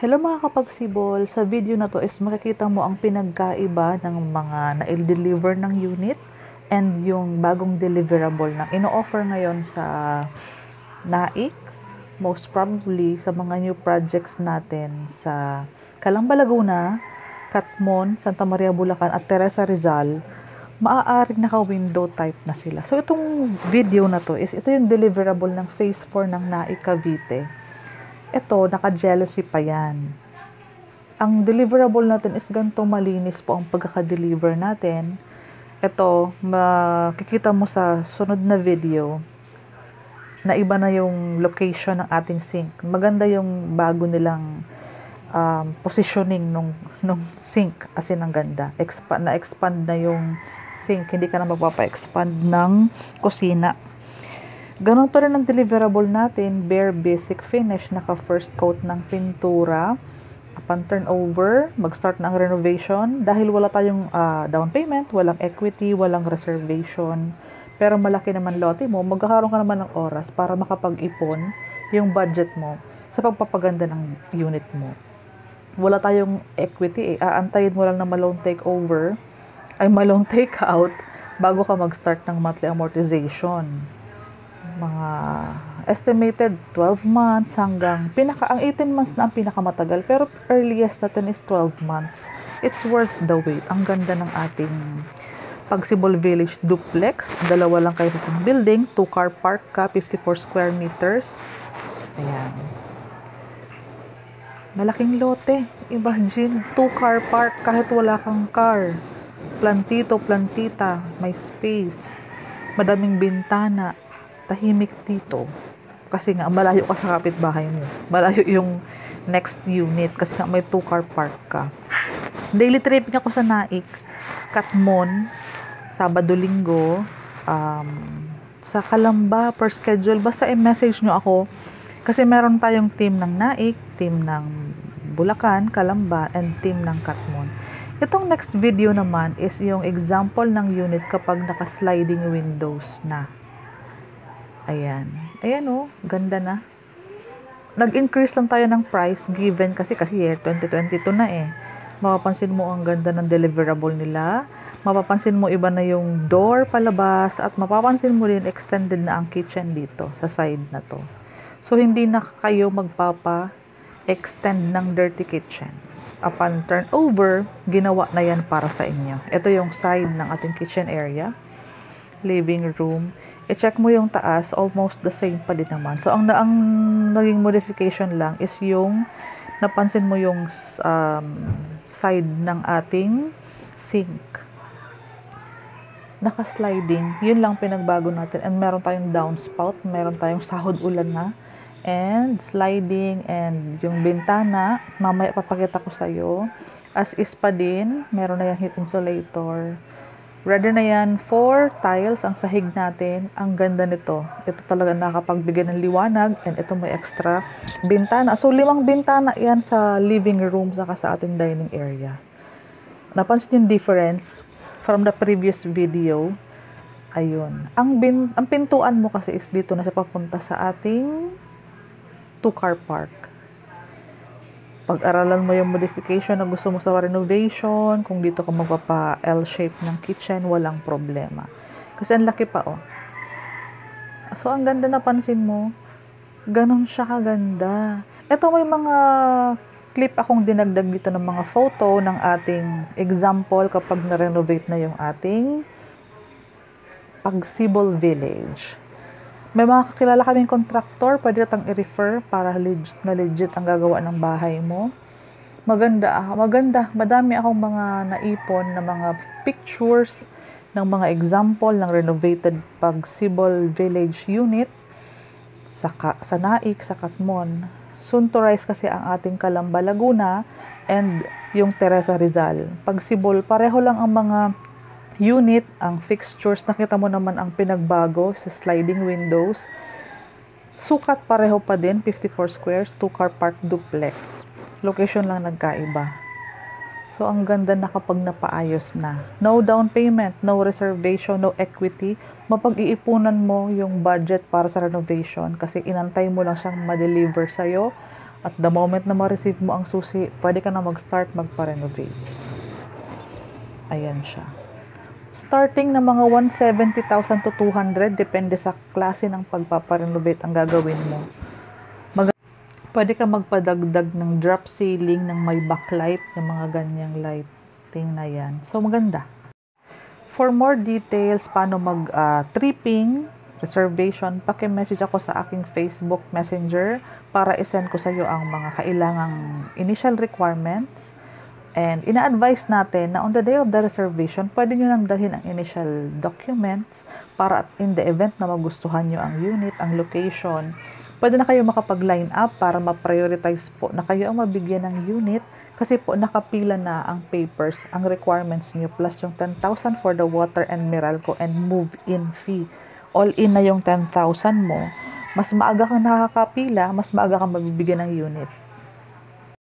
Hello mga kapagsibol, sa video na to is makikita mo ang pinagkaiba ng mga na-deliver ng unit and yung bagong deliverable na ino-offer ngayon sa NAIC, most probably sa mga new projects natin sa Calamba, Laguna, Catmon, Santa Maria, Bulacan at Teresa Rizal. Maaaring naka-window type na sila. So itong video na to is ito yung deliverable ng phase 4 ng NAIC Cavite. Ito, naka-jealousy pa yan. Ang deliverable natin is ganito malinis po ang pagkaka-deliver natin. Ito, makikita mo sa sunod na video na iba na yung location ng ating sink. Maganda yung bago nilang positioning nung sink, as in ang ganda. Na-expand na yung sink, hindi ka na magpapa-expand ng kusina. Ganon pa rin ang deliverable natin, bare basic finish, naka first coat ng pintura. Upon turnover, mag-start na ang renovation dahil wala tayong down payment, walang equity, walang reservation. Pero malaki naman lote mo, magkakaroon ka naman ng oras para makapag-ipon yung budget mo sa pagpapaganda ng unit mo. Wala tayong equity aantayin mo lang na ma-loan takeover, ma-loan takeout bago ka mag-start ng monthly amortization. Mga estimated 12 months hanggang ang 18 months na ang pinakamatagal, pero earliest natin is 12 months. It's worth the wait. Ang ganda ng ating Pagsibol Village duplex. Dalawa lang kayo sa isang building, 2-car park ka, 54 square meters. Ayan. Malaking lote. Imagine, 2-car park kahit wala kang car. Plantito, plantita, may space. Madaming bintana. Tahimik dito. Kasi nga, malayo ka sa kapitbahay mo. Malayo yung next unit kasi nga may 2-car park ka. Daily tripping ako sa NAIC, Catmon, Sabado, Linggo, sa Calamba, per schedule. Basta i-message nyo ako kasi meron tayong team ng NAIC, team ng Bulacan, Calamba, and team ng Catmon. Itong next video naman is yung example ng unit kapag naka-sliding windows na. Ayan. Ayan o, ganda na. Nag-increase lang tayo ng price given kasi 2022 na eh. Mapapansin mo ang ganda ng deliverable nila. Mapapansin mo iba na yung door palabas at mapapansin mo din extended na ang kitchen dito sa side na to. So, hindi na kayo magpapa-extend ng dirty kitchen. Upon turnover, ginawa na yan para sa inyo. Ito yung side ng ating kitchen area. Living room. I-check mo yung taas, almost the same pa din naman. So, ang naging modification lang is yung napansin mo yung side ng ating sink. Naka-sliding. Yun lang pinagbago natin. And meron tayong downspout. Meron tayong sahod ulan na. And sliding. And yung bintana, mamaya papakita ko sa'yo. As is pa din. Meron na yung heat insulator. Ready na yan for tiles, ang sahig natin. Ang ganda nito. Ito talaga nakapagbigay ng liwanag and ito may extra bintana. So, 5 bintana yan sa living room saka sa ating dining area. Napansin yung difference from the previous video. Ayun. Ang pintuan mo kasi is dito na siya papunta sa ating 2-car park. Pag-aralan mo yung modification na gusto mo sa renovation, kung dito ka magpapa-L-shape ng kitchen, walang problema. Kasi ang laki pa, oh. So, ang ganda napansin mo, ganun siya kaganda. Ito may mga clip akong dinagdag dito ng mga photo ng ating example kapag na-renovate na yung ating Pagsibol Village. May mga kakilala kaming contractor, pwede natang i-refer para legit ang gagawa ng bahay mo. Maganda. Madami akong mga naipon na mga pictures ng mga example ng renovated Pagsibol Village unit sa NAIC, sa Catmon. Soon to rise kasi ang ating Calamba, Laguna and yung Teresa Rizal. Pagsibol, pareho lang ang mga unit, ang fixtures, nakita mo naman ang pinagbago sa sliding windows. Sukat pareho pa din, 54 squares, 2-car park duplex. Location lang nagkaiba. So, ang ganda na kapag napaayos na. No down payment, no reservation, no equity. Mapag-iipunan mo yung budget para sa renovation kasi inantay mo lang siyang ma-deliver sa'yo At the moment na ma-receive mo ang susi, pwede ka na mag-start magpa-renovate. Ayan siya. Starting na mga 170,000 to 200, depende sa klase ng pagpaparenovate ang gagawin mo. Pwede ka magpadagdag ng drop ceiling, ng may backlight, yung mga ganyang lighting na yan. So, maganda. For more details, paano mag-tripping, reservation, paki-message ako sa aking Facebook Messenger para isend ko sa iyo ang mga kailangang initial requirements. And ina-advise natin na on the day of the reservation, pwede nyo nang dalhin ang initial documents para in the event na magustuhan nyo ang unit, ang location, pwede na kayo makapag-line up para ma-prioritize po na kayo ang mabigyan ng unit kasi po nakapila na ang papers, ang requirements nyo plus yung 10,000 for the water and Meralco and move-in fee. All in na yung 10,000 mo. Mas maaga kang nakakapila, mas maaga kang mabibigyan ng unit.